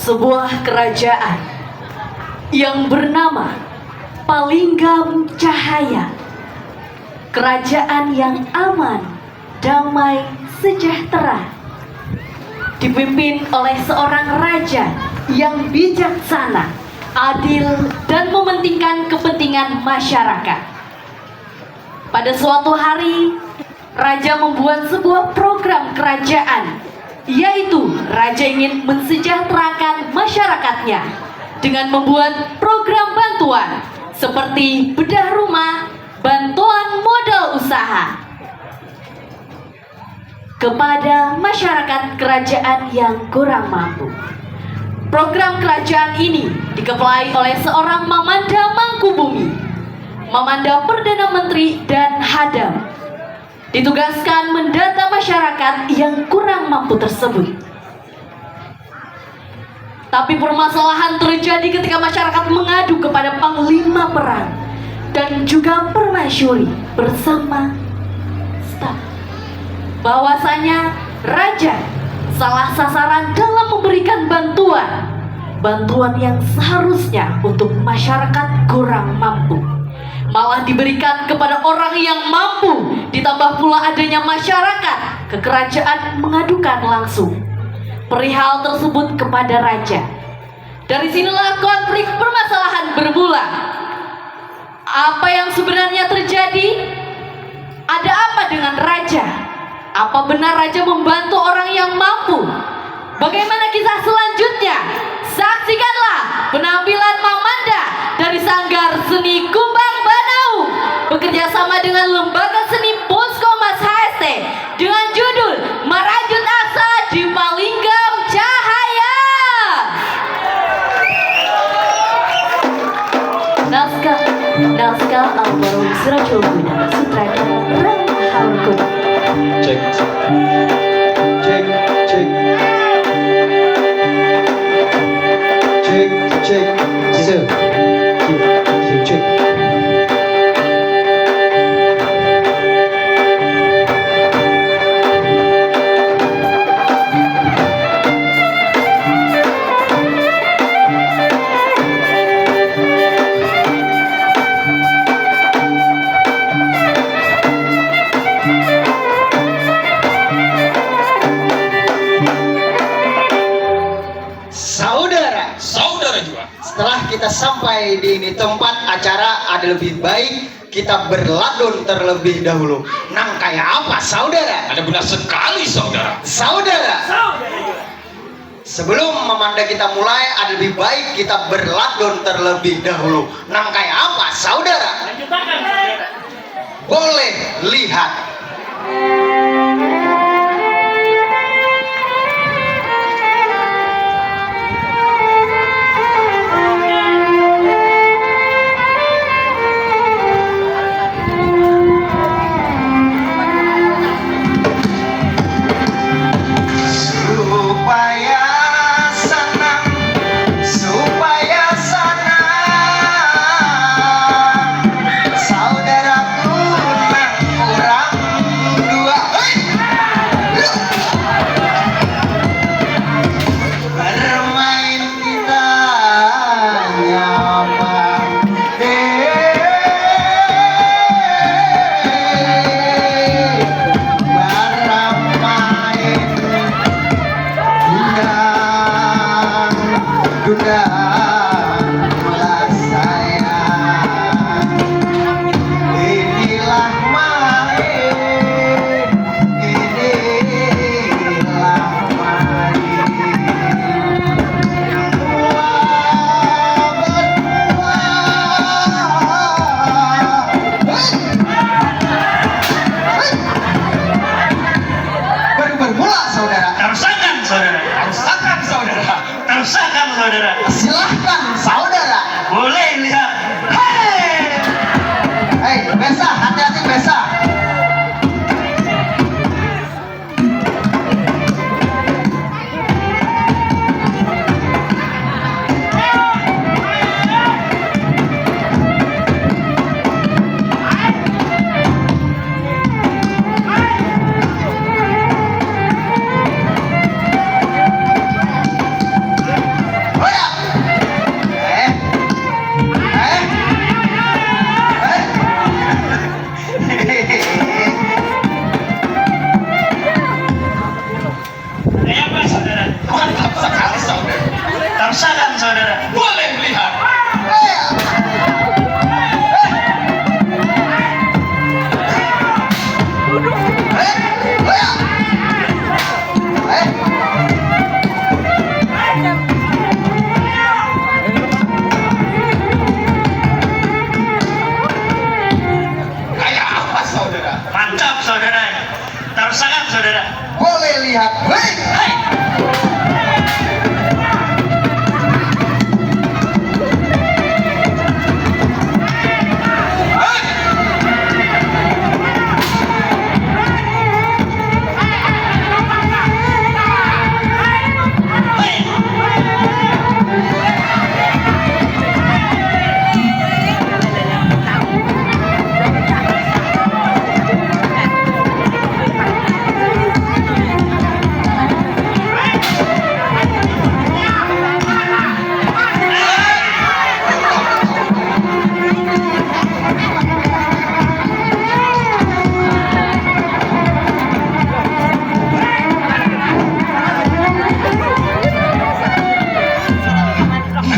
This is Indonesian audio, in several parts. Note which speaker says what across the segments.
Speaker 1: sebuah kerajaan yang bernama Palinggam Cahaya. Kerajaan yang aman, damai, sejahtera, dipimpin oleh seorang raja yang bijaksana, adil, dan mementingkan kepentingan masyarakat. Pada suatu hari, raja membuat sebuah program kerajaan, yaitu raja ingin mensejahterakan masyarakatnya dengan membuat program bantuan seperti bedah rumah, bantuan modal usaha kepada masyarakat kerajaan yang kurang mampu. Program kerajaan ini dikepalai oleh seorang Mamanda Mangkubumi, Mamanda Perdana Menteri dan Hadam, ditugaskan mendata masyarakat yang kurang mampu tersebut. Tapi permasalahan terjadi ketika masyarakat mengadu kepada panglima perang dan juga permaisuri bersama staf, bahwasanya raja salah sasaran dalam memberikan bantuan yang seharusnya untuk masyarakat kurang mampu, malah diberikan kepada orang yang mampu. Ditambah pula adanya masyarakat ke kerajaan mengadukan langsung perihal tersebut kepada raja. Dari sinilah konflik permasalahan bermula. Apa yang sebenarnya terjadi? Ada apa dengan raja? Apa benar raja membantu orang yang mampu? Bagaimana kisah selanjutnya? Saksikanlah penampilan Mamanda dari Sanggar Seni Kumbang Banau bekerja sama dengan Lembaga Seni Posko Mas HST dengan judul Merajut Asa di Palinggam Cahaya. Naskah Almarhum Sirajul Huda, sutradara Rama Harkun.
Speaker 2: Cek.
Speaker 3: Saudara juga, setelah kita sampai di ini tempat acara, ada lebih baik kita berladun terlebih dahulu. Nang kayak apa saudara?
Speaker 2: Ada benar sekali saudara.
Speaker 3: Saudara, sebelum memandang kita mulai, ada lebih baik kita berladun terlebih dahulu. Nang kayak apa saudara? Boleh lihat. Silahkan saudara.
Speaker 4: Boleh lihat.
Speaker 3: Hei, Besa, hati-hati Besa.
Speaker 4: Tersakan saudara.
Speaker 2: Boleh melihat. Kayak apa saudara?
Speaker 4: Mantap saudara. Tersakan saudara.
Speaker 3: Boleh lihat. Hei!
Speaker 4: Hai.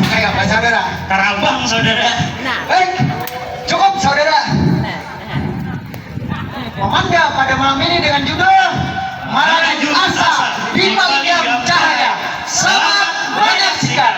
Speaker 3: Kayak apa saudara?
Speaker 4: Karabang saudara.
Speaker 3: Hei, cukup saudara. Memanda pada malam ini dengan judul Marajun Asa di Malam Cahaya. Selamat menyaksikan.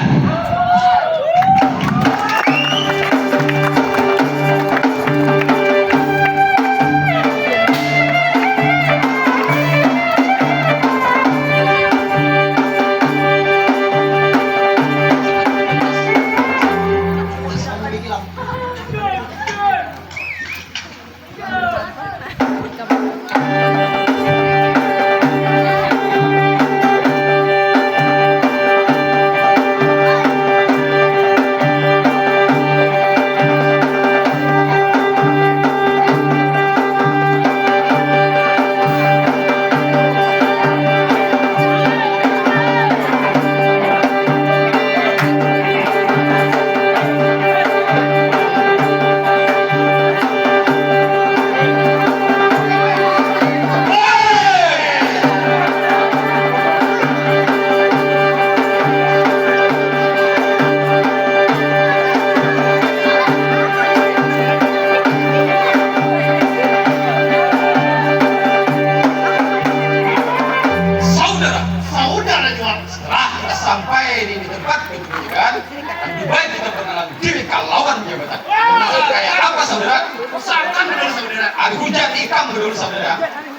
Speaker 2: Saudara jual. Setelah kita sampai di tempat penyidikan, lebih baik kita berkenalan diri lawan jabatan. Kenalan kayak apa saudara? Sangkan dulu saudara. Ada hujat ikam dulu saudara.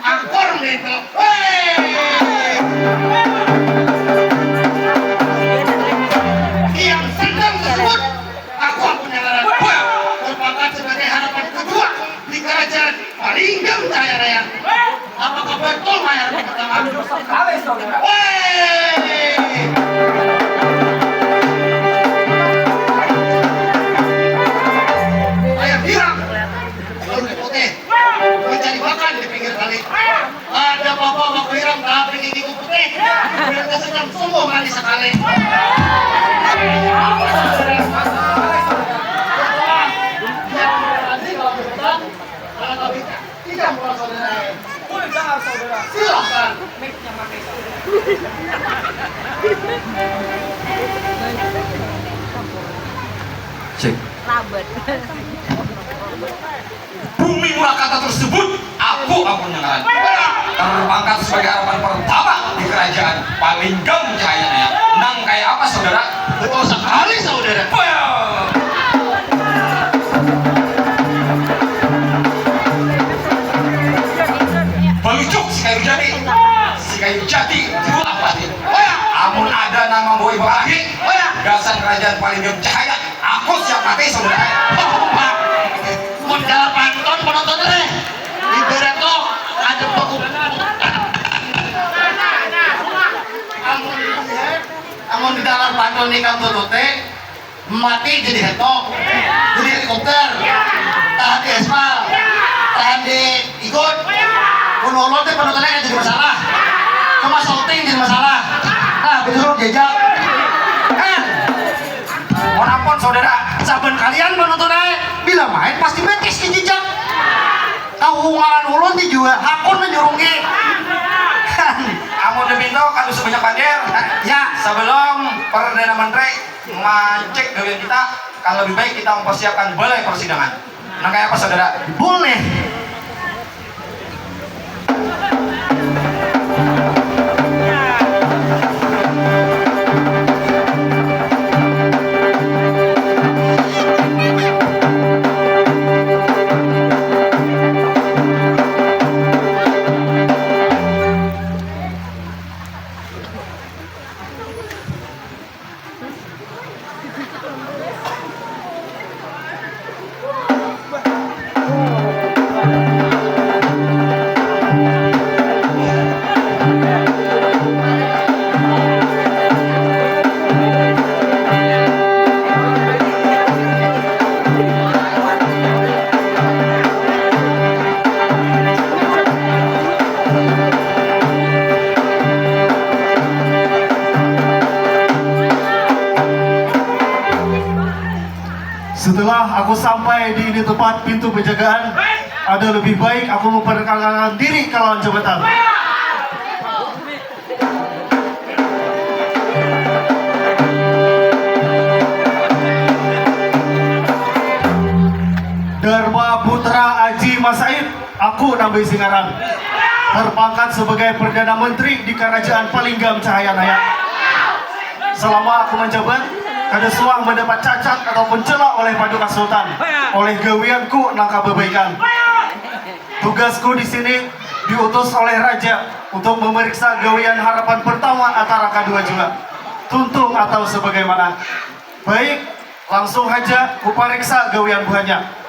Speaker 2: Angkor itu. Yang sedang tersebut, aku punya laran merupakan sebagai harapan kedua di kerajaan Palinggam Jaya Raya. Apakah betul harapan pertama? Sekali saudara. Saya bilang, kalau putih menjadi makan di pinggir kali. Ada bapak bilang tapi gigi putih. Mereka sedang sungguh manis sekali. Silahkan.
Speaker 5: Cek.
Speaker 6: Labet.
Speaker 5: Bumi Murakata tersebut aku yang terpangkat sebagai harapan pertama di kerajaan Palinggam Jaya. Nang kayak apa saudara?
Speaker 2: Betul sekali saudara.
Speaker 5: Balucuk si kayu jati. Si kayu jati dulu apa sih? Amun ada nama Boy Barahi. Gasan kerajaan Palinggam Jaya. Aku siap mati saudara.
Speaker 2: Modal panton penonton deh. Ibarat tuh ada Amun di dalam panton nih kan teh mati jadi hetok, jadi helikopter, tahan di aspal, tahan di ikut, penolong teh penontonnya jadi masalah, cuma shooting jadi masalah. Nah betul jejak.
Speaker 5: Mohon ampun saudara.
Speaker 2: Saben kalian penontonnya bila main pasti metis ke jejak. Kahungan ulun di juga hakun menyurungi.
Speaker 5: Amun demi itu kadu sebanyak pandir.
Speaker 2: Ya
Speaker 5: Sebelum Perdana Menteri ngecek gawean kita, kan lebih baik kita mempersiapkan balai persidangan. Nah kayak apa saudara?
Speaker 2: Boleh.
Speaker 6: Setelah aku sampai di ini tempat pintu penjagaan, ada lebih baik aku memperkenalkan diri ke lawan jabatan. Dharma Putra Aji Masaid, aku Nabi Singaran, terpangkat sebagai Perdana Menteri di Kerajaan Palinggam Cahayanaya. Selama aku menjabat, kada suang mendapat cacat ataupun celak oleh Paduka Sultan, oleh gawianku nangka kebaikan. Tugasku di sini diutus oleh Raja untuk memeriksa gawian harapan pertama antara kedua juga. Tuntung atau sebagaimana. Baik, langsung aja kupariksa gawian buahnya.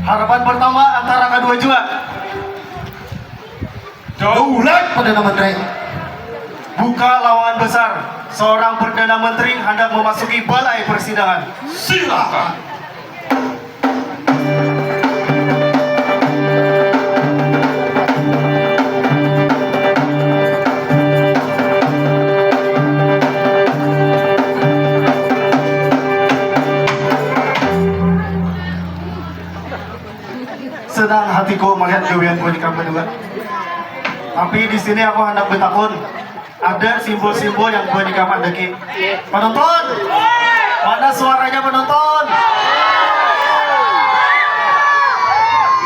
Speaker 6: Harapan pertama antara kedua juga.
Speaker 2: Daulat Perdana Menteri.
Speaker 6: Buka lawangan besar. Seorang Perdana Menteri hendak memasuki balai persidangan.
Speaker 5: Silakan.
Speaker 6: Senang hatiku melihat gawianku di kamu berdua. Tapi di sini aku hendak bertakun. Ada simbol-simbol yang gue nikah mandeki. Penonton, mana suaranya penonton?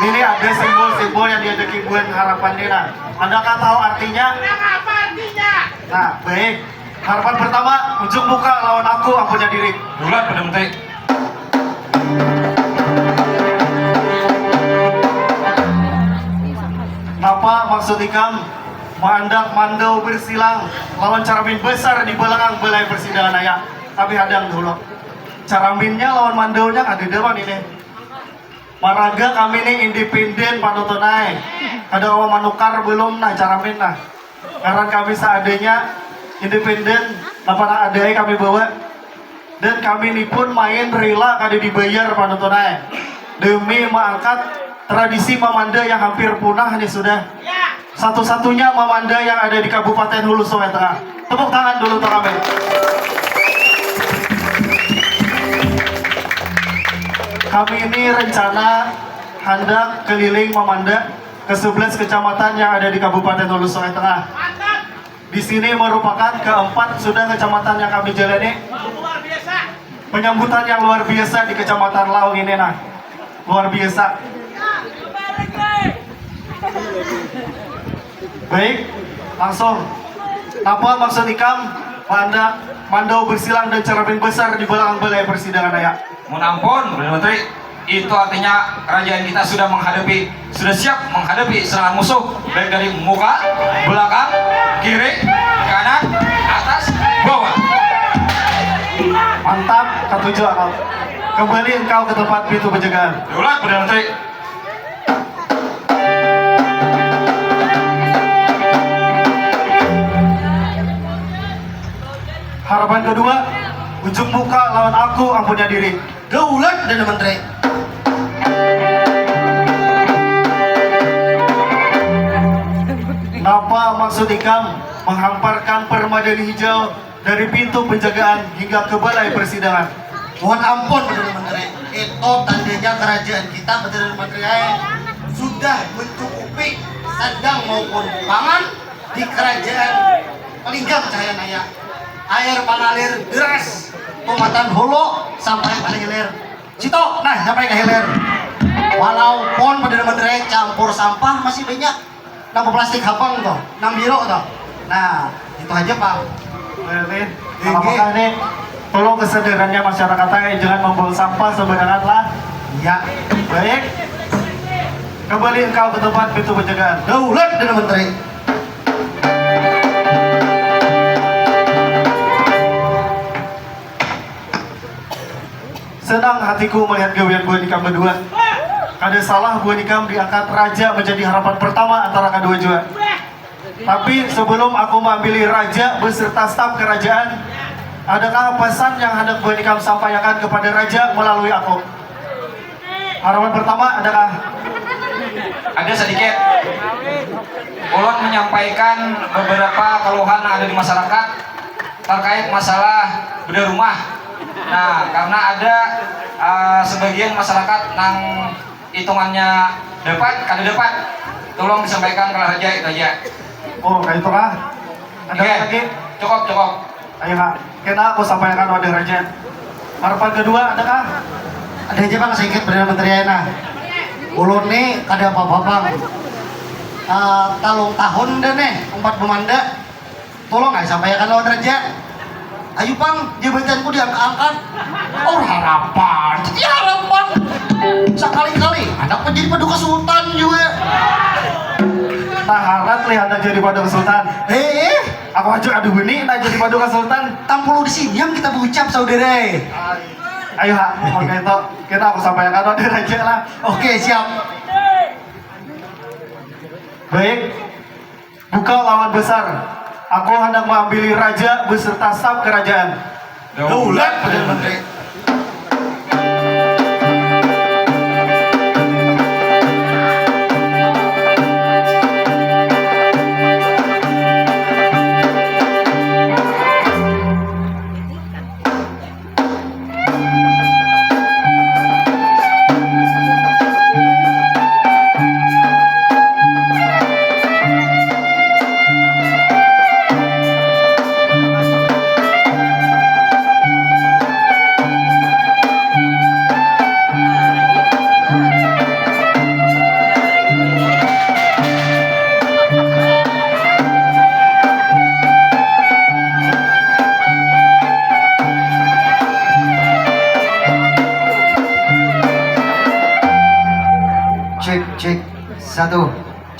Speaker 6: Ini ada simbol-simbol yang diadeki buat harapan Dina. Adakah tahu artinya? Nah, baik. Harapan pertama, ujung buka lawan aku ampunya diri.
Speaker 5: Daulat Perdana Menteri.
Speaker 6: Apa maksud ikam? Mandak mandau bersilang lawan Caramin besar di belakang balai persidangan ayah. Tapi hadang dulu. Caraminnya lawan mandaunya ada depan ini. Maraga kami ini independen panutunai. Ada orang manukar belum nah Caramin nah. Karena kami seadanya independen. Apa adanya kami bawa. Dan kami ini pun main rela kada dibayar panutunai. Demi mengangkat tradisi Mamanda yang hampir punah ini sudah. Satu-satunya Mamanda yang ada di Kabupaten Hulu Sungai Tengah. Tepuk tangan dulu untuk kami. Kami ini rencana hendak keliling Mamanda ke 11 kecamatan yang ada di Kabupaten Hulu Sungai Tengah. Di sini merupakan keempat sudah kecamatan yang kami jalani. Penyambutan yang luar biasa di Kecamatan Laung ini nah. Luar biasa. Baik, langsung. Apa maksud ikam? Mandau bersilang dan Caramin besar di belakang balai persidangan ayah.
Speaker 5: Mohon ampun, Perdana Menteri. Itu artinya kerajaan kita sudah siap menghadapi serangan musuh baik dari muka, belakang, kiri, kanan, atas, bawah.
Speaker 6: Mantap, ketujuh akal. Kembali engkau ke tempat pintu penjagaan.
Speaker 5: Daulat Perdana Menteri.
Speaker 6: Harapan kedua, ujung muka lawan aku ampunya diri.
Speaker 2: Daulat Perdana Menteri.
Speaker 6: Apa maksud ikam menghamparkan permadani hijau dari pintu penjagaan hingga ke balai persidangan?
Speaker 2: Mohon ampun Perdana Menteri. itu tandanya kerajaan kita Perdana Menteri sudah mencukupi sandang maupun pangan di kerajaan Pelinggang Cahaya Naya. Air panalir deras pematan hulu sampai pada hilir situ, nah sampai ke hilir. Walaupun Perdana Menteri campur sampah masih banyak, nambah plastik habang tuh, 6 biro tuh. Nah itu aja Pak.
Speaker 6: Apakah ini tolong kesadarannya masyarakatnya jangan membuang sampah sembarangan lah.
Speaker 2: Ya,
Speaker 6: Baik, kembali engkau ke tempat pintu penjagaan.
Speaker 2: daulat Perdana Menteri.
Speaker 6: Senang hatiku melihat gawian Bu Nikam berdua. Kada salah Bu Nikam diangkat raja menjadi harapan pertama antara kedua jua. Tapi sebelum aku mengambil raja beserta staf kerajaan, adakah pesan yang hendak Bu Nikam sampaikan kepada raja melalui aku? Harapan pertama adakah?
Speaker 5: Ada sedikit. Ulun menyampaikan beberapa keluhan yang ada di masyarakat terkait masalah bedah rumah. Nah, karena ada sebagian masyarakat yang hitungannya kada dapat, tolong disampaikan ke raja itu aja.
Speaker 6: Oh, kayak itu kah? Ada
Speaker 5: Oke,
Speaker 6: lagi?
Speaker 5: cukup.
Speaker 6: Ayo kak, kena aku sampaikan pada raja. Harapan kedua adakah?
Speaker 2: Ada aja Bang sedikit Perdana Menteri Aina. Ulun nih kada apa-apa Bang. Talung tahun deh nih, 4 pemanda. Tolong nggak sampaikan lawan raja. Ayo Bang, jabatanku diangkat-angkat. Oh harapan, jadi harapan. Sekali-kali anak menjadi paduka sultan juga.
Speaker 6: Tak harap lihat jadi paduka sultan. Aku aja aduh ini nak jadi paduka sultan.
Speaker 2: Tampulu di sini yang kita berucap saudara.
Speaker 6: Ayo hak, oke itu kita aku sampaikan pada raja lah.
Speaker 2: Oke siap.
Speaker 6: Baik, buka lawan besar. Aku hendak mengambil raja beserta staf kerajaan.
Speaker 2: Daulat Perdana Menteri.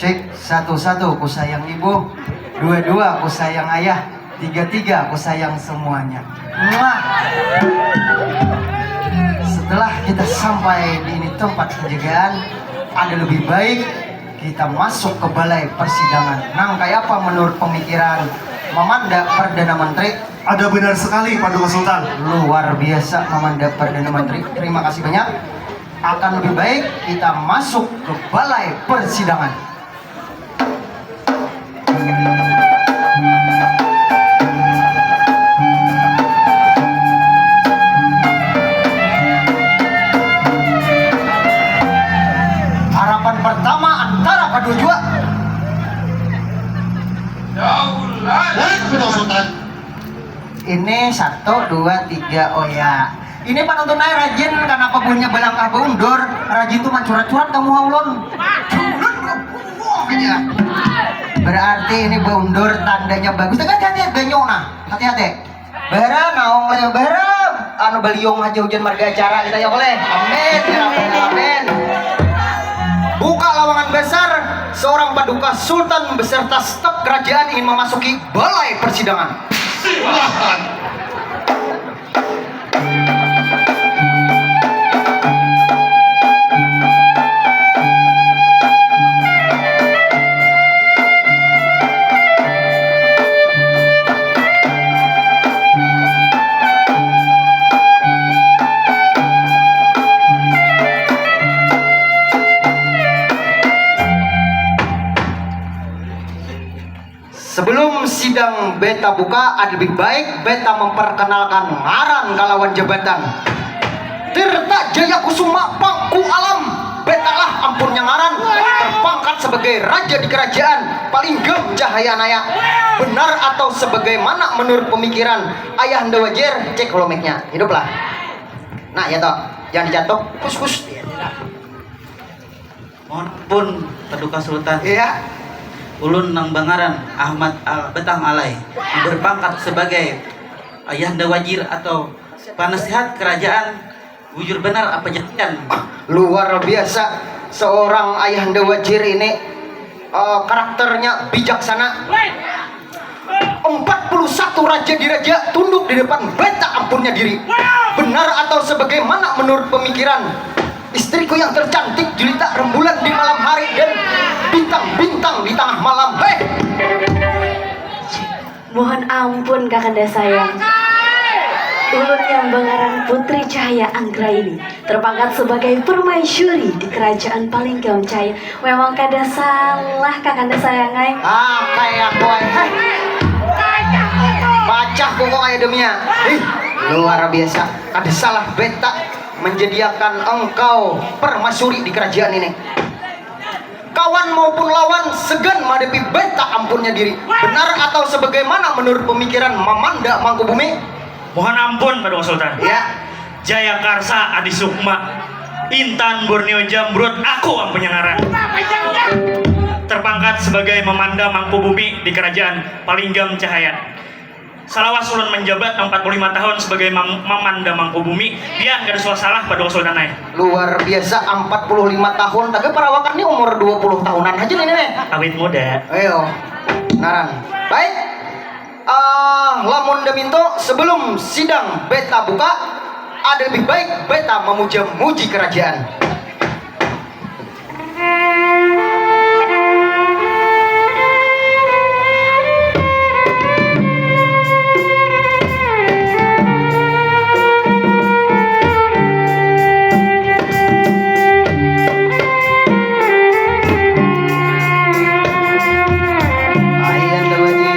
Speaker 3: Cek satu, ku sayang ibu. 2 ku sayang ayah. 3 ku sayang semuanya. Muah. Setelah kita sampai di ini tempat penjagaan, ada lebih baik kita masuk ke balai persidangan. Nang kayak apa menurut pemikiran Mamanda Perdana Menteri?
Speaker 6: Ada benar sekali paduka sultan.
Speaker 3: Luar biasa Mamanda Perdana Menteri. Terima kasih banyak. Akan lebih baik kita masuk ke balai persidangan. Harapan pertama antara kedua jua.
Speaker 5: Daulat.
Speaker 2: Paduka Sultan.
Speaker 3: Ini 1, 2, 3, oh ya. Ini penonton aja rajin karena punya belangkah beundur. Rajin tuh mancurat-curat kamu haulon. Berarti ini beundur tandanya bagus. Hati-hati ganyona. Hati-hati. Bara naong aja bara. Anu baliong aja hujan marga acara kita ya boleh. Amin. Ya Rabbal Alamin. Buka lawangan besar. Seorang paduka sultan beserta staf kerajaan ingin memasuki balai persidangan.
Speaker 2: Silahkan.
Speaker 3: Sebelum sidang beta buka, ada lebih baik beta memperkenalkan ngaran kalawan jabatan. Tirta Jaya Kusuma Pangku Alam betalah ampun nyangaran terpangkat sebagai raja di kerajaan Palinggem Cahayanaya. Benar atau sebagaimana menurut pemikiran Ayahanda Wajir? Cek holomiknya, hiduplah. Nah ya toh, jangan dicatok, kus.
Speaker 7: Mohon pun Paduka Sultan.
Speaker 3: Iya.
Speaker 7: Ulun Nang Bangaran Ahmad Betang Alai berpangkat sebagai Ayahanda Wajir atau penasihat kerajaan. Bujur benar apa jadikan?
Speaker 3: Luar biasa, seorang Ayahanda Wajir ini karakternya bijaksana. 41 raja diraja tunduk di depan beta ampunnya diri. Benar atau sebagaimana menurut pemikiran istriku yang tercantik jelita rembulan di malam hari dan bintang-bintang di tengah malam?
Speaker 1: Mohon ampun kakanda sayang. Ulun yang Bangaran Putri Cahaya Anggraini terpangkat sebagai permaisuri di kerajaan Palinggem Cahaya. Memang kada salah kakanda sayang ay.
Speaker 3: Kayak kowe. Baca kok kayak deminya. Luar biasa. Ada salah beta menjadikan engkau permaisuri di kerajaan ini. Kawan maupun lawan segan menghadapi beta ampunnya diri. Benar atau sebagaimana menurut pemikiran Mamanda Mangkubumi?
Speaker 4: Mohon ampun Paduka Sultan.
Speaker 3: Ya.
Speaker 4: Jayakarsa Adi Sukma Intan Borneo Jambrut aku ang penyangaran. Terpangkat sebagai Memanda Mangkubumi di kerajaan Palinggem Cahaya. Salawas ulun menjabat 45 tahun sebagai Mamanda Mangkubumi. Dia gak ada salah Paduka Sultan ay.
Speaker 3: Luar biasa, 45 tahun. Tapi perawakan ini umur 20 tahunan aja ini nih.
Speaker 4: Awit muda.
Speaker 3: Ayo, naran. Baik. Lamun Daminto, sebelum sidang beta buka, ada lebih baik beta memuja-muji kerajaan. Ayahanda Wajir.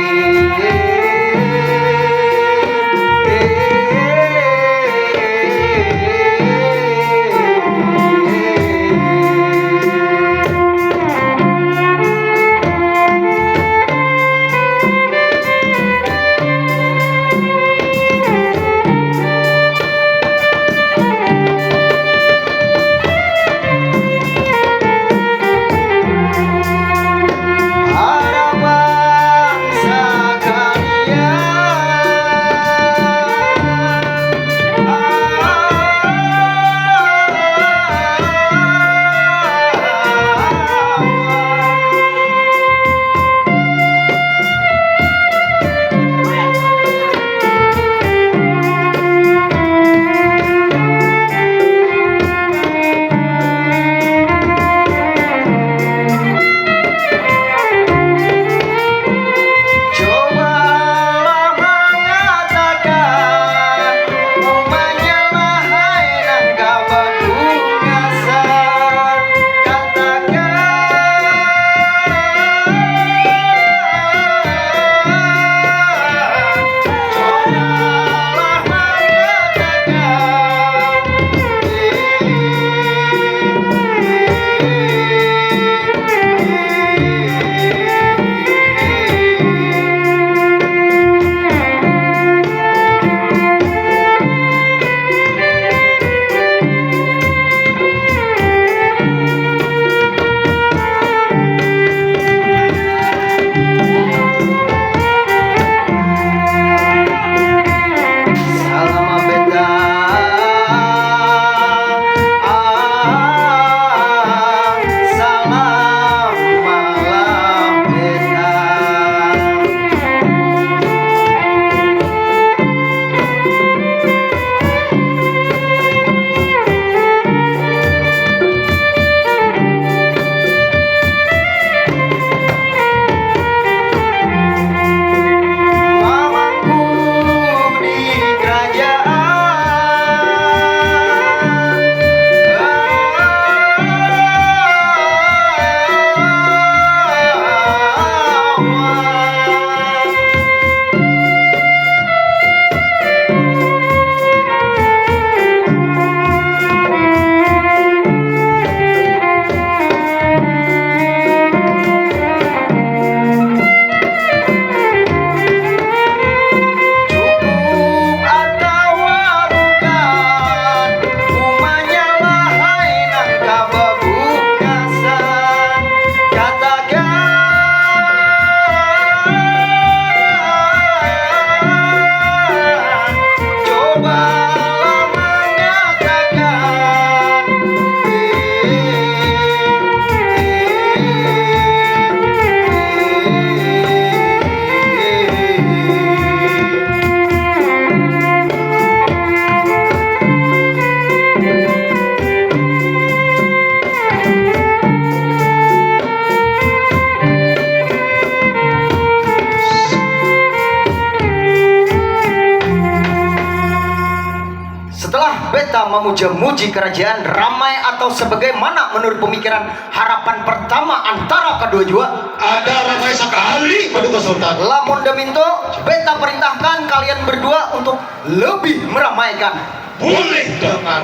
Speaker 3: memuja-muji kerajaan ramai atau sebagaimana menurut pemikiran harapan pertama antara kedua jua?
Speaker 2: Ada ramai sekali Paduka Sultan.
Speaker 3: Lamun deminto, beta perintahkan kalian berdua untuk lebih meramaikan.
Speaker 2: Boleh dengar.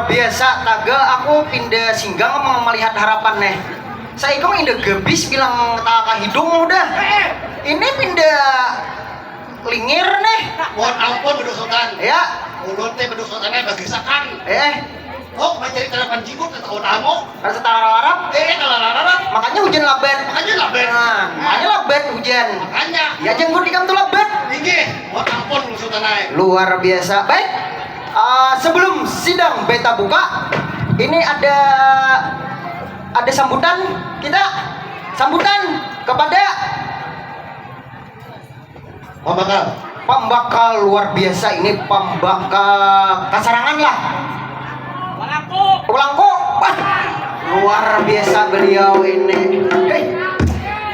Speaker 3: biasa taga aku pindah singgang melihat harapan nih. Saya kau indah gebis bilang tak hidung udah. Ini pindah lingir nih.
Speaker 2: Mohon ampun Beduk Sultan.
Speaker 3: Ya.
Speaker 2: Ulun teh Beduk Sultannya bagisakan.
Speaker 3: Oh,
Speaker 2: menjadi terapan jingkut ke tahun amo.
Speaker 3: Rasa larap.
Speaker 2: Larap.
Speaker 3: Makanya hujan labet. Nah, makanya labet hujan.
Speaker 2: Makanya.
Speaker 3: Ya jenggot di tuh labet.
Speaker 2: Tinggi. Mohon ampun Beduk Sultan.
Speaker 3: Luar biasa. Baik. Sebelum sidang beta buka, ini ada sambutan kita. Sambutan kepada pembakal luar biasa ini, pembakal kasarangan lah. Ulangko. Wah, luar biasa beliau ini.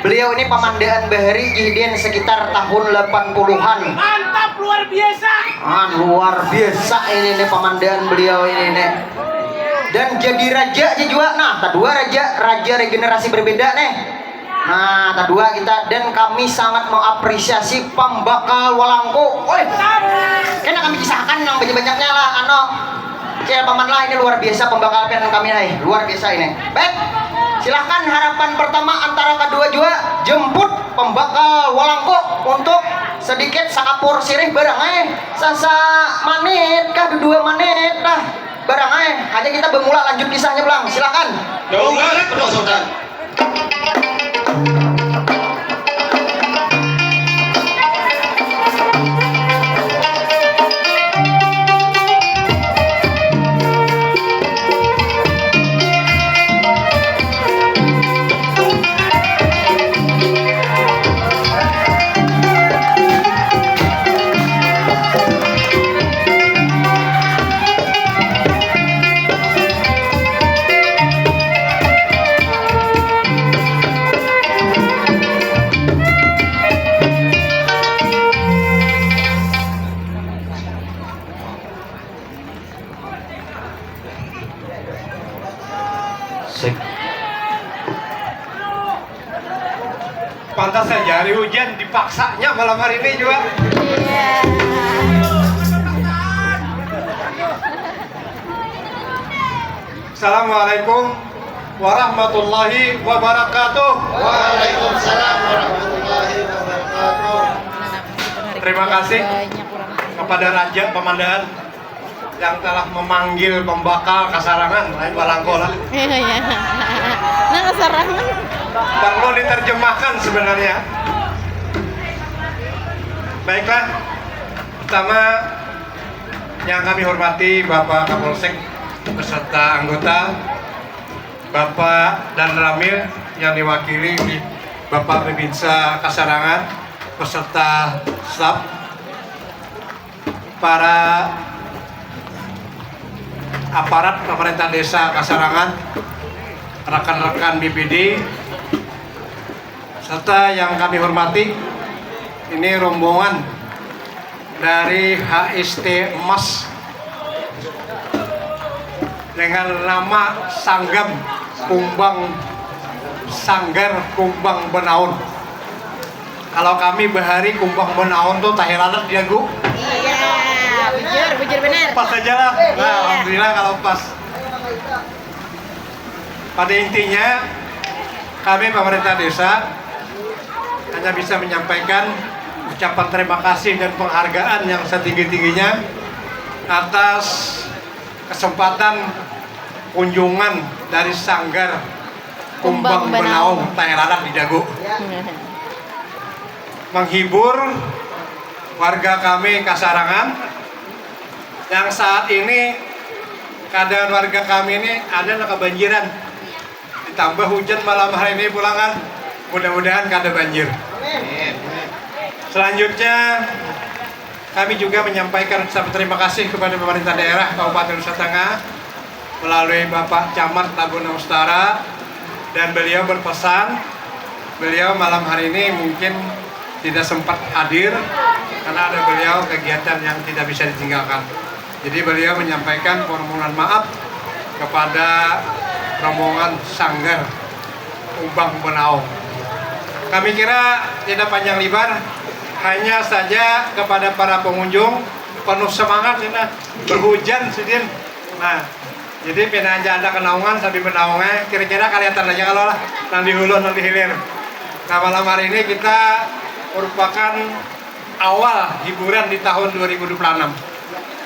Speaker 3: Beliau ini pamandaan Bahari Jihden sekitar tahun 80-an.
Speaker 8: Mantap, luar biasa.
Speaker 3: Luar biasa ini nih pamandaan beliau ini nih. Dan jadi raja aja juga. Nah, kedua raja regenerasi berbeda nih. Nah, kedua kita, dan kami sangat mengapresiasi pembakal Walangko. Woi, kena kami kisahkan yang banyak-banyaknya lah. Cek paman lah, ini luar biasa pembakal pian kami nih. Luar biasa ini. Baik, silahkan harapan pertama antara kedua juga jemput pembakal Walangko untuk sedikit sakapur sirih barang sasa manit kah 2 menit dah barang hanya kita bermula lanjut kisahnya belang. Silahkan.
Speaker 2: Jauh Beduk Sultan.
Speaker 9: pantas saja hari hujan dipaksanya malam hari ini juga. Assalamualaikum warahmatullahi wabarakatuh.
Speaker 2: Waalaikumsalam warahmatullahi wabarakatuh.
Speaker 9: Terima kasih kepada Raja Pemandangan yang telah memanggil pembakal kasarangan lain balangkola.
Speaker 10: Iya. Nah, kasarangan.
Speaker 9: Perlu diterjemahkan sebenarnya. Baiklah, pertama yang kami hormati Bapak Kapolsek beserta anggota, Bapak dan Ramil yang diwakili Bapak Bibinsa Kasarangan beserta staf, para aparat pemerintah desa Kasarangan, rekan-rekan BPD, serta yang kami hormati, ini rombongan dari HST Emas dengan nama Sanggam Kumbang Sanggar Kumbang Benaun. Kalau kami bahari Kumbang Benaun tuh tahiralat dia gu.
Speaker 10: Iya, bujur benar.
Speaker 9: Pas aja lah. Nah, alhamdulillah kalau pas. Pada intinya kami pemerintah desa hanya bisa menyampaikan ucapan terima kasih dan penghargaan yang setinggi-tingginya atas kesempatan kunjungan dari Sanggar Kumbang Benaung Tahiralat di Dago, menghibur warga kami Kasarangan yang saat ini keadaan warga kami ini ada kebanjiran, ditambah hujan malam hari ini pulangan, mudah-mudahan kada banjir. Selanjutnya kami juga menyampaikan ucapan terima kasih kepada pemerintah daerah Kabupaten Nusa Tenggara melalui Bapak Camat Laguna Utara, dan beliau berpesan, beliau malam hari ini mungkin tidak sempat hadir karena ada beliau kegiatan yang tidak bisa ditinggalkan. Jadi beliau menyampaikan permohonan maaf kepada rombongan Sanggar Kumbang Benaung. Kami kira tidak panjang lebar, hanya saja kepada para pengunjung penuh semangat ini berhujan sidin. Nah, jadi pina aja ada kenaungan sambil menaungnya, kira-kira kelihatan aja kalau lah nanti hulu nanti hilir. Nah, malam hari ini kita merupakan awal hiburan di tahun 2026.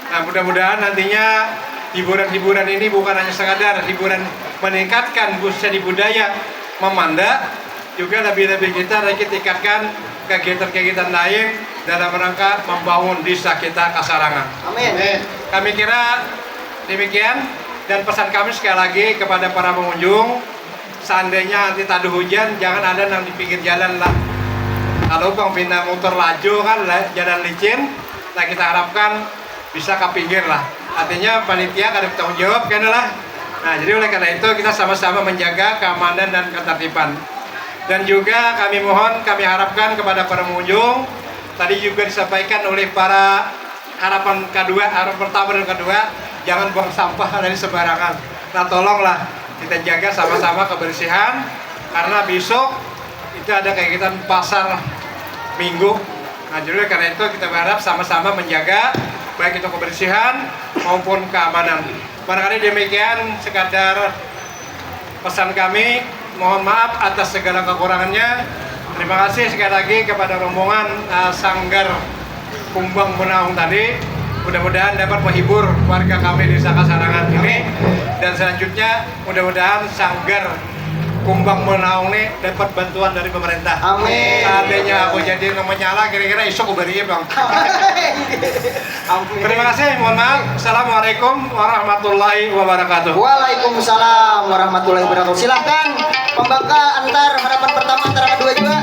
Speaker 9: Nah, mudah-mudahan nantinya hiburan-hiburan ini bukan hanya sekadar hiburan meningkatkan budaya Mamanda, juga lebih-lebih kita lagi tingkatkan kegiatan-kegiatan lain dalam rangka membangun desa kita Kasarangan.
Speaker 3: Amin.
Speaker 9: Kami kira demikian, dan pesan kami sekali lagi kepada para pengunjung, seandainya nanti tadu hujan jangan ada yang di pinggir jalan lah. Kalau bang pindah motor laju kan jalan licin, nah kita harapkan bisa ke pinggir lah. Artinya panitia kada bertanggung jawab kan lah. Nah, jadi oleh karena itu kita sama-sama menjaga keamanan dan ketertiban. Dan juga kami mohon, kami harapkan kepada para pengunjung, tadi juga disampaikan oleh para harapan pertama dan kedua, jangan buang sampah dari sembarangan. Nah, tolonglah kita jaga sama-sama kebersihan, karena besok itu ada kegiatan pasar minggu. Nah, jadi karena itu kita berharap sama-sama menjaga baik itu kebersihan maupun keamanan. Barangkali demikian sekadar pesan kami. Mohon maaf atas segala kekurangannya. Terima kasih sekali lagi kepada rombongan Sanggar Kumbang Benaung tadi. Mudah-mudahan dapat menghibur warga kami di desa Kasarangan ini. Dan selanjutnya mudah-mudahan Sanggar Kumbang Benaung ini dapat bantuan dari pemerintah.
Speaker 3: Amin.
Speaker 9: Seandainya aku jadi namanya nyala, kira-kira isok beri bang. Terima kasih, mohon maaf. Assalamualaikum warahmatullahi wabarakatuh.
Speaker 3: Waalaikumsalam warahmatullahi wabarakatuh. Silahkan pembangka antar harapan pertama antara kedua juga.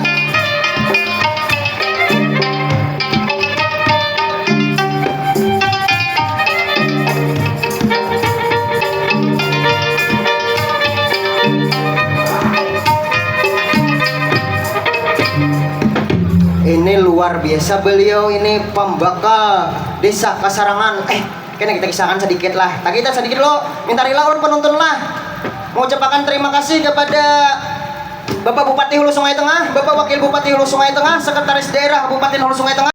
Speaker 3: Ini luar biasa, beliau ini pembakal desa Kasarangan. Kena kita kisahkan sedikit lah. Tak kita sedikit lo, minta rela orang penonton lah. Mengucapkan terima kasih kepada Bapak Bupati Hulu Sungai Tengah, Bapak Wakil Bupati Hulu Sungai Tengah, Sekretaris Daerah Kabupaten Hulu Sungai Tengah.